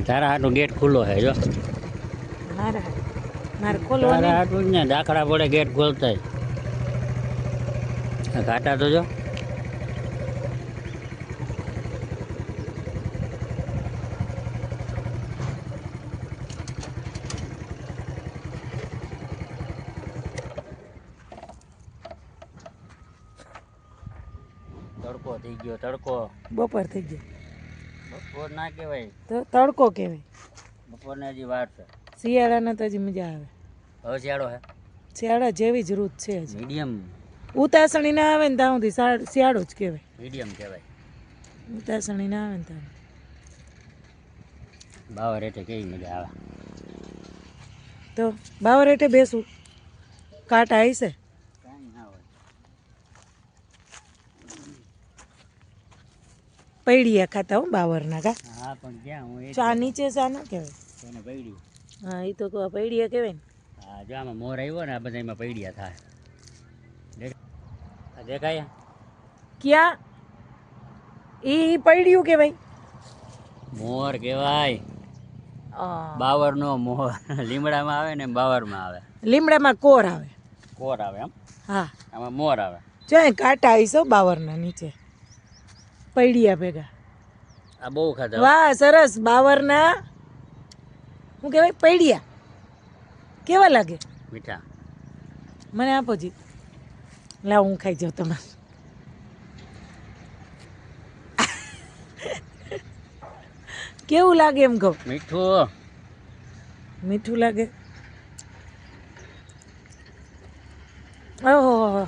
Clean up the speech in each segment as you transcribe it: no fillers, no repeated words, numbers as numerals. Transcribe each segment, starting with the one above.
તારા હાટું ગેટ ખુલ્લો છે જો. મારે મારે ખોલવો તારા નહીં. હાટું ને દાખલા પડે ગેટ ખોલતા ઘાટા તો જો. તડકો થઈ ગયો તડકો. બપોર થઈ ગયો બપોર ના કહેવાય, તો તડકો કહેવાય. બપોરને હજી વાર છે. શિયાળાના તો હજી મજા આવે. હવે શિયાળો હે શિયાળા જેવી જ રૂત છે હજી. મીડિયમ. ઉતાસણી ના આવે ને ત્યાં સુધી શિયાળો જ કહેવાય. મીડિયમ કહેવાય. ઉતાસણી ના આવે ને ત્યાં બાવર એટલે કેવી મજા આવે. તો બાવર હેઠે બેસું કાંટા હશે. કાંઈ ના હોય. પૈડિયા ખાતા હો બાવરના કા. હા પણ ક્યાં હું એ ચા નીચે ચા ના કહેવાય. એને પૈડ્યું. હા એ તો પૈડિયા કહેવાય ને. હા જો આમાં મોર આવ્યો ને આ બધા એમાં પૈડ્યા થાય. દેખાય ક્યાં એ પૈડિયું કહેવાય. મોર કહેવાય. આ, બાવરનો મોર. લીમડામાં આવે ને બાવરમાં આવે. લીમડામાં કોર આવે. કોર આવે એમ. હા આમાં મોર આવે. જો કાંટા હશે બાવરના નીચે પૈડિયા ભેગા. આ બહુ ખાધા. વાહ સરસ. બાવરના શું કહેવાય પૈડિયા કેવા લાગે. મીઠા. મને આપો જી. લાવ હું ખાઈ જાઉં તમારે. કેવું લાગે એમ કહું. મીઠું. મીઠું લાગે. ઓહો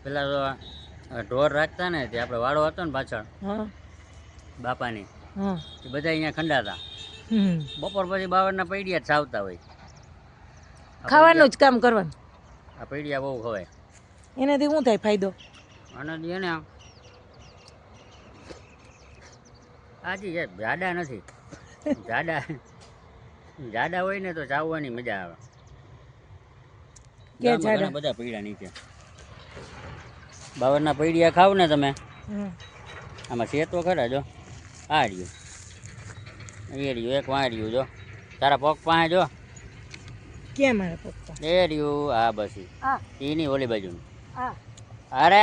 પેલા તો ઢોર રાખતા ને તે આપણે વાડો હતો ને પાછળ હા બાપાની, હા એ બધા અહીંયા ખંડાતા. હમ. બપોર પછી બાવરના પૈડિયા જ ચાવતા હોય. ખાવાનું જ કામ કરવાનું. આ પૈડિયા બહુ ખવાય. એનાથી શું થાય ફાયદો. અને દે ને આજી જાડા નથી. જાડા જાડા હોય ને તો ચાવવાની મજા આવે. કે ગામમાં ઘણા બધા પૈડિયા નીચે. બાવરના પૈડિયા ખાવ ને તમે હમ. આમાં શેતો ખરા જો. આ રહ્યું એ રહ્યું એક વાં રહ્યું જો. તારા પગ પાસે જો. ક્યાં મારા પપ્પા. એ રહ્યું આ બસી આ એની ઓલી બાજુ. આ અરે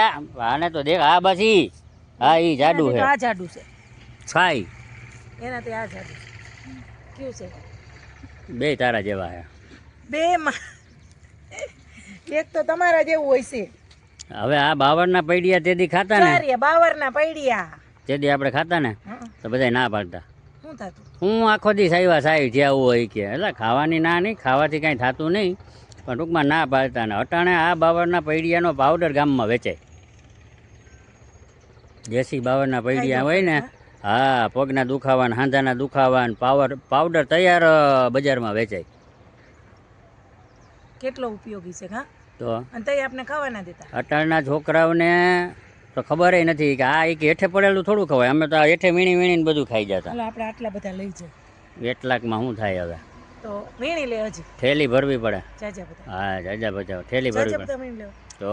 આને તો દેખ આ બસી. હા એ જાડુ એનાથી છે. તો આ જાડુ છે. છાઈ એનાથી આ જાડુ છે. કેવું છે. બે તારા જેવા છે. બે માં એક તો તમારા જેવું હોય છે. હવે આ બાવરના પૈડિયા તેથી ખાતા ને ચારિયા બાવરના પૈડિયા. તેથી આપણે ખાતા ને હં. તો બધા ના પાડતા. શું થતું. હું આખો દી સાઈવા સાઈ જ્યાં હોય કે એટલે ખાવાની ના નહીં, ખાવાથી કાંઈ થતું નહીં, પણ ટૂંકમાં ના પાડતા ને. અટાણે આ બાવરના પૈડિયાનો પાવડર ગામમાં વેચાય. દેશી બાવરના પૈડિયા હોય ને, હા, પગના દુખાવાના હાંધાના દુખાવાના પાવડર તૈયાર બજારમાં વેચાય. કેટલો ઉપયોગી છે હા. તો અને તઈ આપણે ખાવાના દેતા. અટાણના છોકરાઓને તો ખબર નથી કે આ એક હેઠે પડેલું થોડું ખવાય. અમે તો આ હેઠે વીણી વીણીને બધું ખાઈ જતા. ચાલો આપણે આટલા બધા લઈ જાય એટલાકમાં શું થાય હવે? તો વીણી લે હજી થેલી ભરવી પડે. જાજા બધા. હા, જાજા બચાવ થેલી ભરવી જાજા પડે. બધા વીણી લે. તો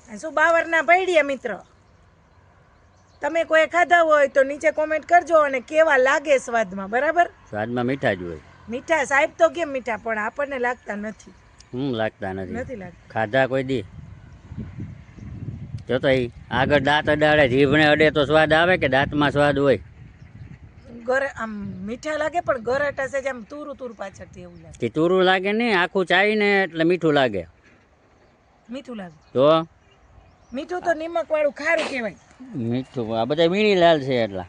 અને શું બાવરના પૈડિયા મિત્ર તમે કોઈ ખાધા હોય તો નીચે કોમેન્ટ કરજો અને કેવા લાગે સ્વાદમાં. બરાબર. સ્વાદમાં મીઠા જ હોય. મીઠા સાહેબ તો કેમ મીઠા પણ આપણને લાગતા નથી. લાગતા નથી. નથી લાગતા. ખાધા કોઈ દી જો તો એ આગળ દાંત અડાડે, જીભને અડે તો સ્વાદ આવે કે દાંતમાં સ્વાદ હોય? ગરે આમ મીઠા લાગે પણ ગરાટા છે આમ તુરું તુરું પાછળથી એવું લાગે. તે તુરું લાગે ને, આખું ચાવીને એટલે મીઠું લાગે. મીઠું લાગે. તો મીઠું તો નિમક વાળું ખારું કહેવાય. મીઠું આ બધા વીણી લાલ છે એટલા.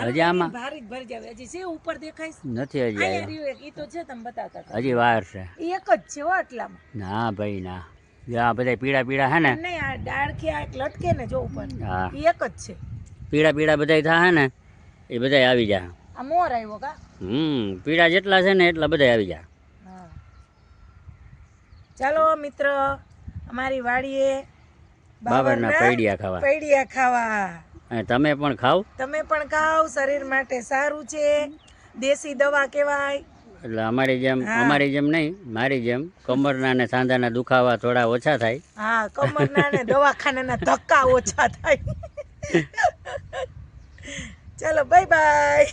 હજી આમાં ભારી જ ભરી જાવે. હજી છે ઉપર દેખાય છે? નથી હજી અહીંયા આવ્યા. રહ્યું એક ઈ તો છે તમે બતાવતા હતા. હજી વાર છે. ઈ એક જ છે હો આટલામાં. ના ભાઈ ના. જો આ બધા પીળા પીળા હે ને, નહીં આ ડાળખી આ એક લટકે ને જો ઉપર હા, ઈ એક જ છે. પીળા પીળા બધા થાય ને એ બધા આવી જાય. આ મોર આવ્યો કા. પીળા જેટલા છે ને એટલા બધા આવી જાય. હા ચાલો મિત્ર અમારી વાડીએ બાવરના પૈડિયા ખાવા. પૈડિયા ખાવા. અને તમે પણ ખાવ. તમે પણ ખાઓ. શરીર માટે સારું છે. દેશી દવા કહેવાય. એટલે અમારી જેમ હા. અમારી જેમ નહીં, મારી જેમ કમરના ને સાંધાના દુખાવા થોડા ઓછા થાય. હા કમરના ને દવાખાનાના ધક્કા ઓછા થાય. ચાલો બાય બાય